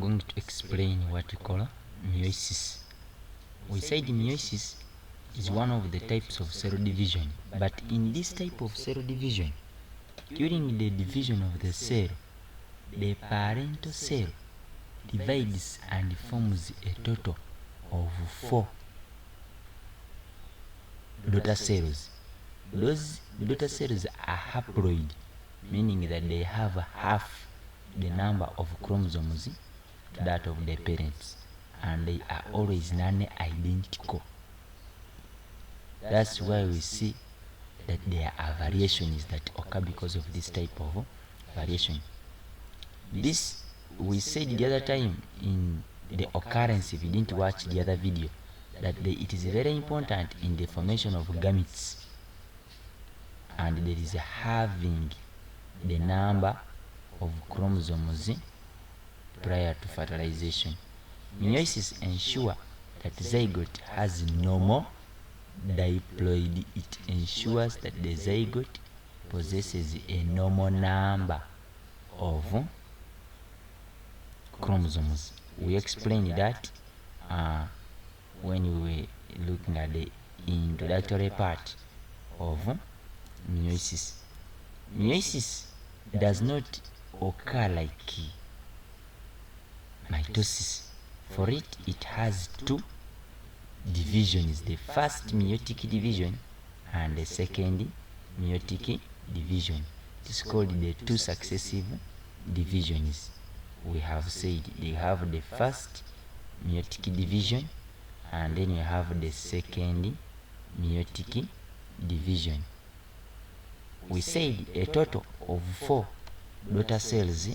going to explain what we call meiosis. We said meiosis is one of the types of cell division, but in this type of cell division, during the division of the cell, the parental cell divides and forms a total of 4 daughter cells. Those daughter cells are haploid, meaning that they have half the number of chromosomes to that of their parents, and they are always non-identical. That's why we see that there are variations that occur because of this type of variation. This we said the other time in the occurrence, if you didn't watch the other video, that it is very important in the formation of gametes, and there is having the number of chromosomes prior to fertilization. Meiosis ensures that zygote has normal diploid. It ensures that the zygote possesses a normal number of chromosomes. We explained that when we were looking at the introductory part of meiosis. Meiosis does not occur like mitosis. For it, it has 2 divisions: the first meiotic division and the second meiotic division. It is called the 2 successive divisions. We have said they have the first meiotic division, and then you have the second meiotic division. We said a total of 4 daughter cells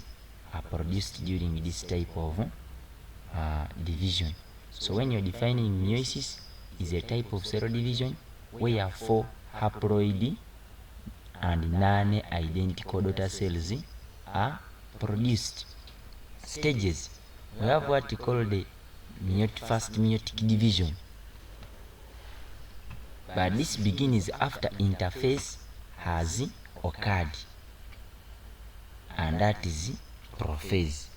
are produced during this type of division. So when you're defining meiosis, is a type of cell division where 4 haploid and non-identical daughter cells are produced. Stages: we have what we call the first meiotic division, but this begins after interphase has occurred, and that is prophase.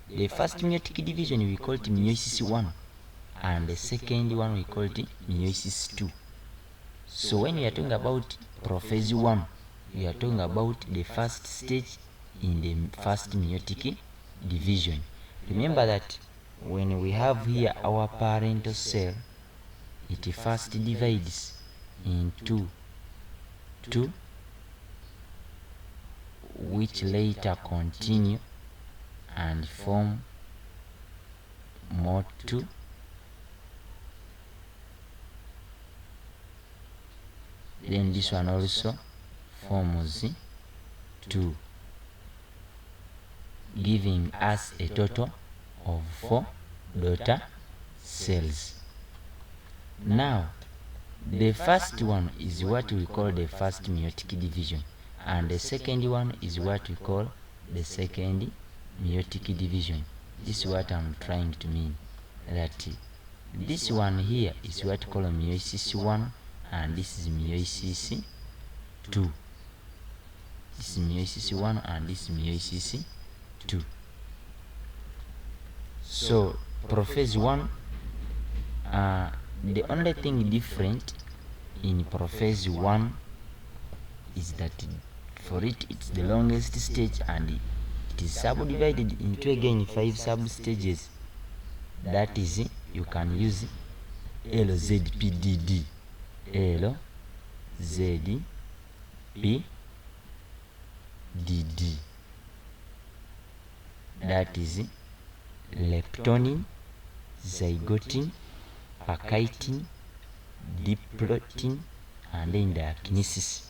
The first meiotic division we call it meiosis 1, and the second one we call it meiosis 2. So when we are talking about prophase 1, we are talking about the first stage in the first meiotic division. Remember that when we have here our parental cell, it first divides into 2, which later continue and form more 2, then this one also forms 2, giving us a total of 4 daughter cells. Now, the first one is what we call the first meiotic division, and the second one is what we call the second meiotic division. This is what I'm trying to mean, that this one here is what we call meiosis 1, and this is meiosis 2. This is meiosis 1 and this is meiosis 2. So prophase 1, the only thing different in prophase 1 is that for it, it's the longest stage, and it is subdivided into again 5 sub-stages. That is, you can use LZPDD. LZPDD. That is leptonin, zygotin, pakitin, diplotin, and then the kinesis.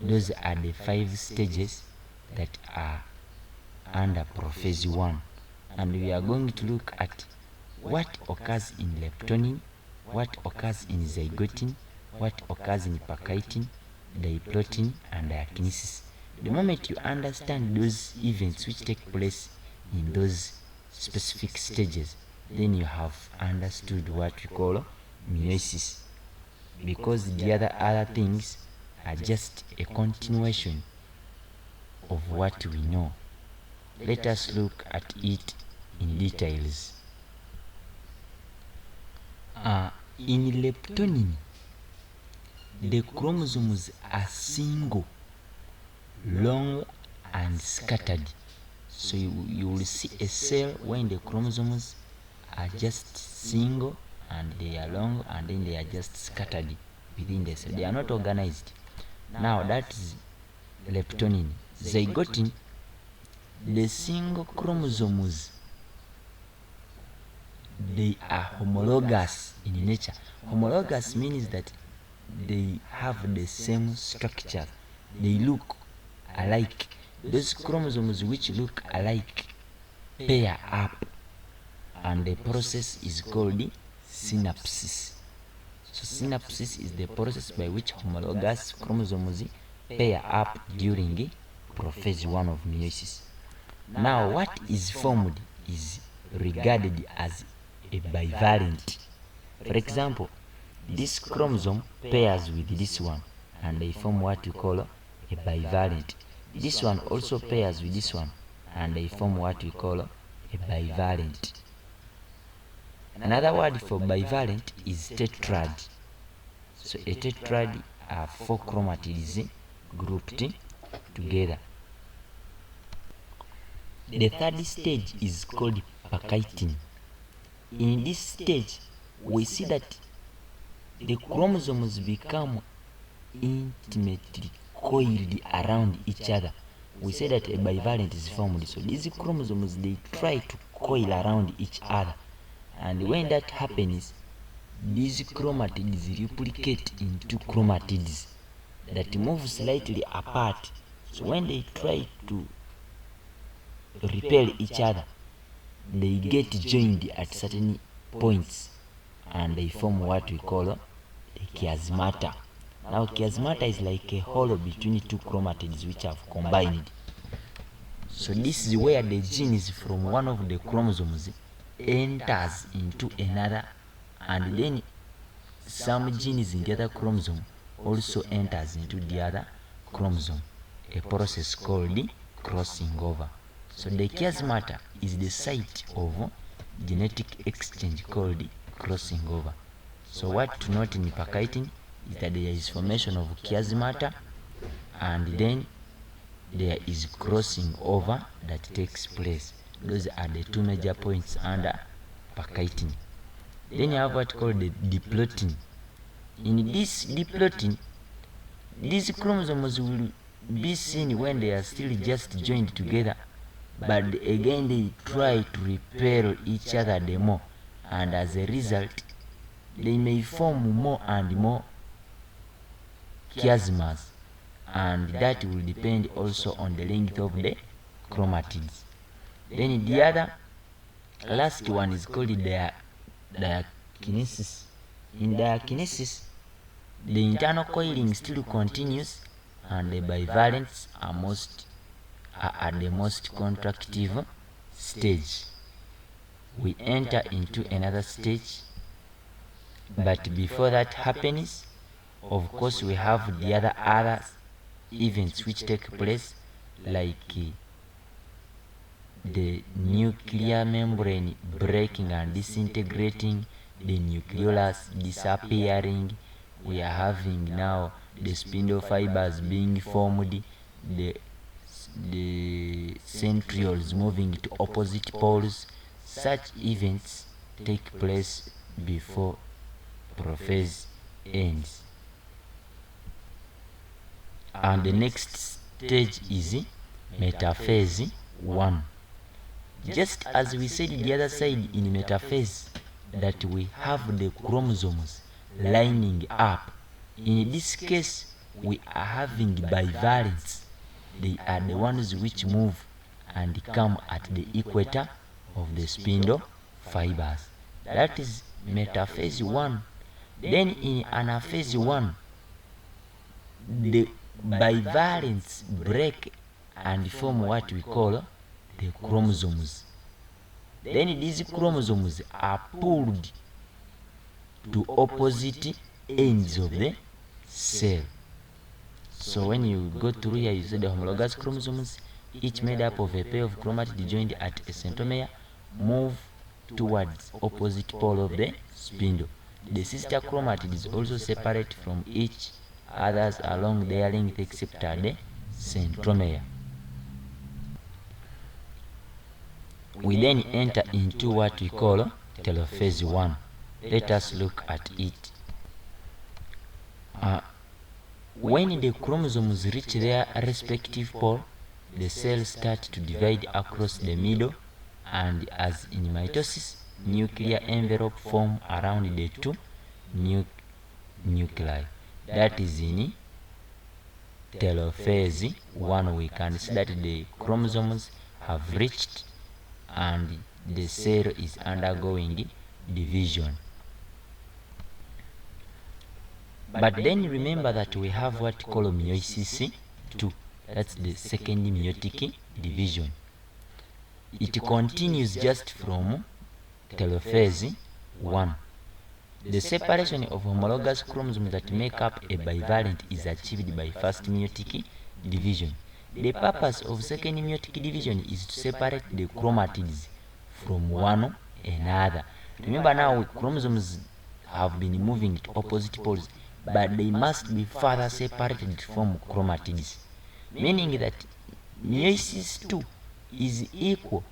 Those are the 5 stages that are under prophase 1, and we are going to look at what occurs in leptonin, what occurs in zygotin, what occurs in pakitin, diplotin, and kinesis. The moment you understand those events which take place in those specific stages, then you have understood what we call meiosis, because the other things are just a continuation of what we know. Let us look at it in details. In leptonin, the chromosomes are single, long and scattered. So you will see a cell when the chromosomes are just single and they are long and then they are just scattered within the cell. They are not organized. Now that is leptonin. Zygotin, the single chromosomes, they are homologous in nature. Homologous means that they have the same structure. They look alike. Those chromosomes which look alike pair up, and the process is called synapsis. So synapsis is the process by which homologous chromosomes pair up during prophase 1 of meiosis. Now what is formed is regarded as a bivalent. For example, this chromosome pairs with this one and they form what we call a bivalent. This one also pairs with this one and they form what we call a bivalent. Another word for bivalent is tetrad. So a tetrad are 4 chromatids grouped together. The third stage is called packaging. In this stage, we see that the chromosomes become intimately coiled around each other. We say that a bivalent is formed. So these chromosomes, they try to coil around each other. And when that happens, these chromatids replicate into chromatids that move slightly apart. So when they try to repel each other, they get joined at certain points and they form what we call a chiasmata. Now chiasmata is like a hole between 2 chromatids which have combined. So this is where the genes from one of the chromosomes enters into another, and then some genes in the other chromosome also enters into the other chromosome, a process called crossing over. So the chiasmata is the site of genetic exchange called crossing over. So what to note in packaging is that there is formation of chiasmata and then there is crossing over that takes place. Those are the 2 major points under packaging. Then you have what called the diplotin. In this diplotin, these chromosomes will be seen when they are still just joined together, but again they try to repel each other the more, and as a result they may form more and more chiasmas, and that will depend also on the length of the chromatids. Then the other last one is called diakinesis. In diakinesis, the internal coiling still continues and the bivalents are at the most contractive stage. We enter into another stage, but before that happens, of course we have the other events which take place, like the nuclear membrane breaking and disintegrating, the nucleolus disappearing. We are having now the spindle fibers being formed, the centrioles moving to opposite poles. Such events take place before prophase ends. And the next stage is metaphase 1. Just as we said the other side in metaphase that we have the chromosomes lining up, in this case we are having bivalents. They are the ones which move and come at the equator of the spindle fibers. That is metaphase 1. Then in anaphase 1, the bivalents break and form what we call the chromosomes. Then these chromosomes are pulled to opposite ends of the cell. So when you go through here, you see the homologous chromosomes, each made up of a pair of chromatids joined at a centromere, move towards opposite pole of the spindle. The sister chromatids also separate from each others along their length except at the centromere. We then enter into what we call telophase 1. Let us look at it. When the chromosomes reach their respective pole, the cells start to divide across the middle, and as in mitosis, nuclear envelope form around the two nuclei. That is in telophase 1. We can see that the chromosomes have reached and the cell is undergoing division. But then remember that we have what we call meiosis 2. That's the second meiotic division. It continues just from telophase 1. The separation of homologous chromosomes that make up a bivalent is achieved by first meiotic division. The purpose of second meiotic division is to separate the chromatids from one another. Remember now, chromosomes have been moving to opposite poles, but they must be further separated from chromatids, meaning that meiosis 2 is equal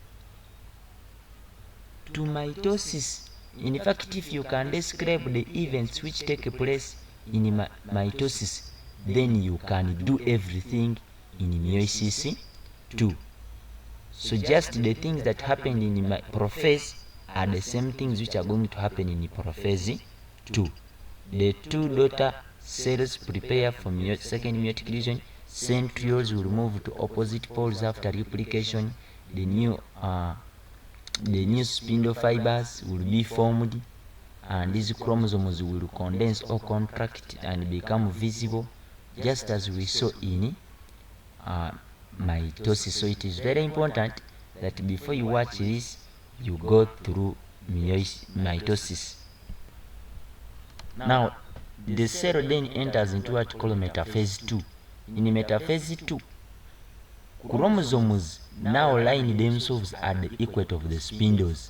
to mitosis. In fact, if you can describe the events which take place in mitosis, then you can do everything in meiosis 2. So just the things that happened in prophase are the same things which are going to happen in prophase 2. The two daughter cells prepare for second meiotic division. Centrioles will move to opposite poles after replication. The new spindle fibers will be formed, and these chromosomes will condense or contract and become visible, just as we saw in mitosis. So it is very important that before you watch this, you go through mitosis. Now, the cell then enters into what we call metaphase 2. In metaphase 2, chromosomes now line themselves at the equator of the spindles,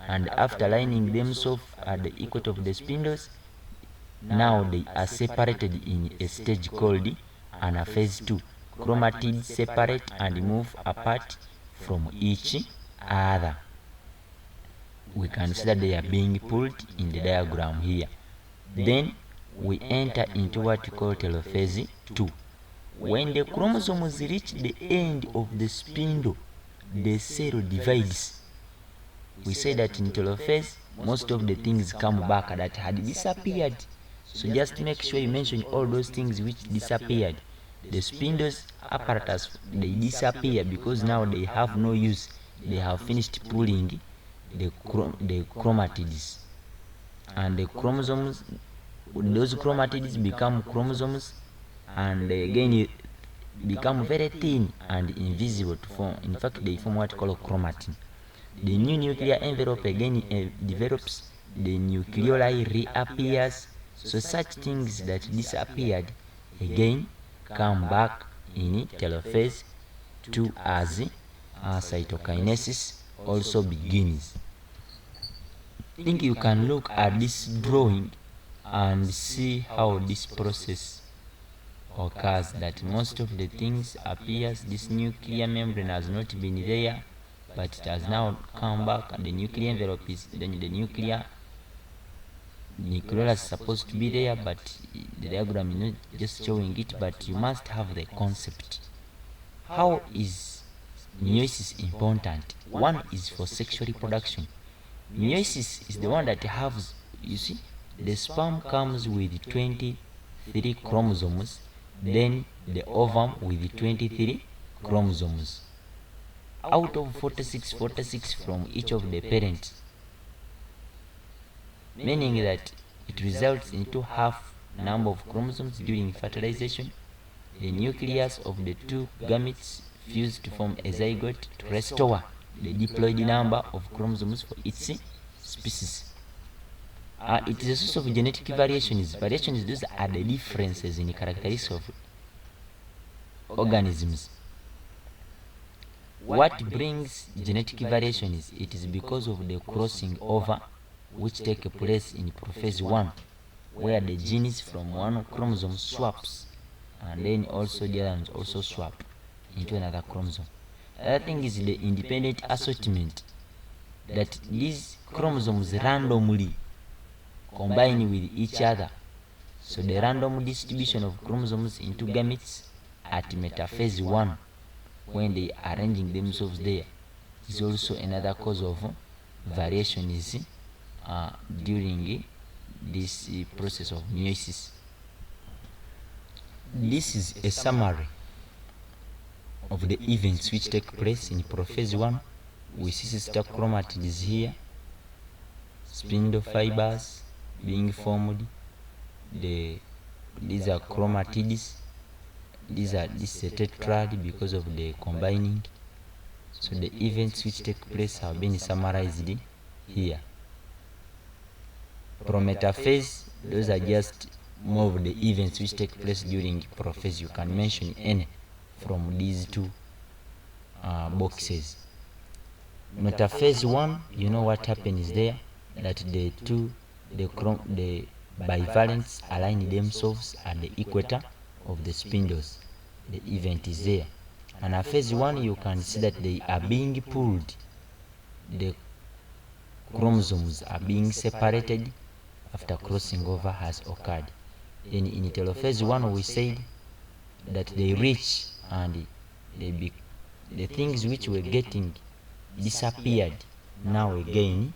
and after lining themselves at the equator of the spindles, now they are separated in a stage called anaphase 2. Chromatids separate and move apart from each other. We can see that they are being pulled in the diagram here. Then we enter into what we call telophase 2. When the chromosomes reach the end of the spindle, the cell divides. We say that in telophase, most of the things come back that had disappeared. So just make sure you mention all those things which disappeared. The spindles apparatus, they disappear because now they have no use. They have finished pulling the chromatids, and the chromosomes, those chromatids become chromosomes, and again become very thin and invisible to form. In fact, they form what we call chromatin. The new nuclear envelope again develops, the nucleoli reappears. So such things that disappeared again come back in telophase 2 as cytokinesis also begins. I think you can look at this drawing and see how this process occurs, that most of the things appears. This nuclear membrane has not been there, but it has now come back, and the nuclear envelope is then the nucleus is supposed to be there, but the diagram is not just showing it, but you must have the concept. How is meiosis important? One is for sexual reproduction. Meiosis is the one that has, you see, the sperm comes with 23 chromosomes, then the ovum with 23 chromosomes out of 46 from each of the parents, meaning that it results into half number of chromosomes during fertilization. The nucleus of the two gametes fuse to form a zygote to restore the diploid number of chromosomes for its species. It is a source of genetic variations. Variations, those are the differences in the characteristics of organisms. What brings genetic variation is it is because of the crossing over which take place in prophase 1, where the genes from one chromosome swaps, and then also the other ones also swap into another chromosome. The other thing is the independent assortment, that these chromosomes randomly combine with each other. So the random distribution of chromosomes into gametes at metaphase 1, when they are arranging themselves there, is also another cause of variations during this process of meiosis. This is a summary of the events which take place in prophase 1. We see sister chromatids here, spindle fibers being formed. These are chromatids. This is a tetrad because of the combining. So the events which take place have been summarized here. Prometaphase, those are just more of the events which take place during prophase. You can mention any from these two boxes. Metaphase 1, you know what happens there, that the bivalents align themselves at the equator of the spindles. The event is there. And at phase 1, you can see that they are being pulled. The chromosomes are being separated after crossing over has occurred. Then in telophase 1, we said that they reach and the things which were getting disappeared now again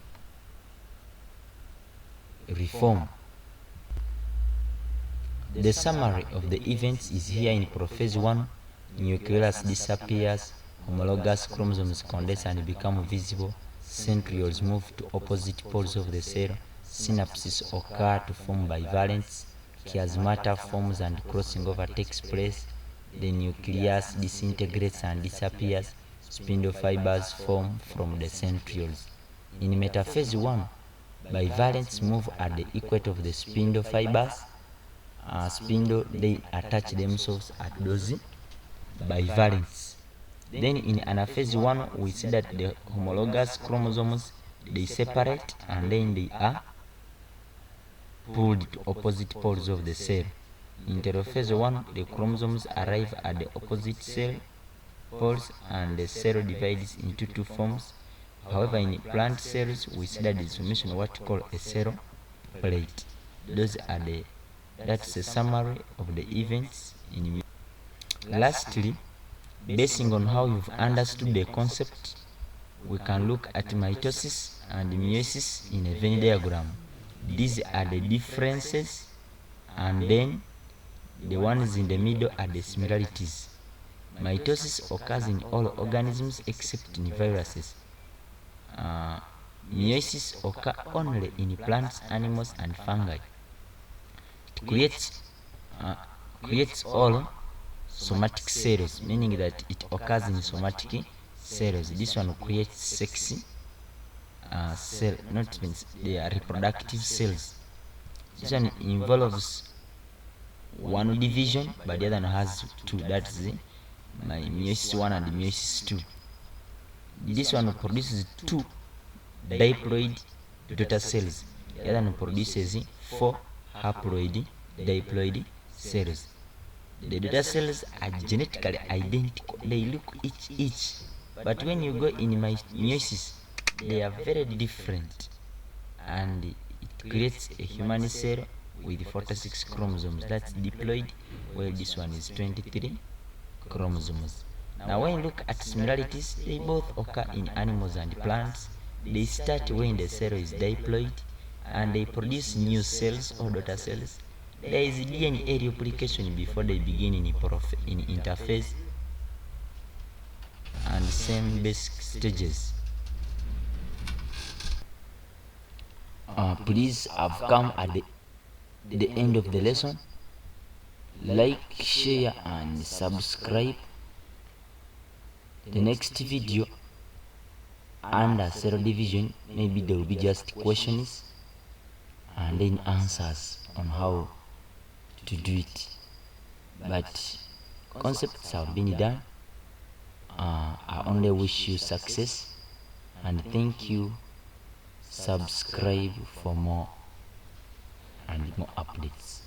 reform. The summary of the events is here in prophase 1. Nucleus disappears, homologous chromosomes condense and become visible, centrioles move to opposite poles of the cell, synapses occur to form bivalents, chiasmata forms and crossing over takes place, the nucleus disintegrates and disappears, spindle fibers form from the centrioles. In metaphase 1, bivalents move at the equator of the spindle fibers. They attach themselves at those bivalents. Then in anaphase 1, we see that the homologous chromosomes, they separate and then they are pulled to opposite poles of the cell. In telophase 1, the chromosomes arrive at the opposite cell poles and the cell divides into two forms. However, in plant cells, we see that there is formation of what we call a cell plate. That's a summary of the events in. Lastly, basing on how you've understood the concept, we can look at mitosis and meiosis in a Venn diagram. These are the differences, and then the ones in the middle are the similarities. Mitosis occurs in all organisms except in viruses. Meiosis occurs only in plants, animals, and fungi. It creates all somatic cells, meaning that it occurs in somatic cells. This one creates sexy cell, not even they are reproductive cells. This one involves one division, but the other one has two. That's the meiosis 1 and meiosis 2. This one produces 2 diploid daughter cells. The other one produces 4 haploid diploid cells. The daughter cells are genetically identical. They look each. But when you go in meiosis, they are very different. And it creates a human cell with 46 chromosomes. That's diploid, while this one is 23 chromosomes. Now when you look at similarities, they both occur in animals and plants. They start when the cell is diploid and they produce new cells or daughter cells. There is DNA replication before they begin in interphase and same basic stages. Please, I've come at the end of the lesson. Like, share and subscribe. The next video under cell division, maybe there will be just questions and then answers on how to do it, but concepts have been done. I only wish you success and thank you. Subscribe for more and more updates.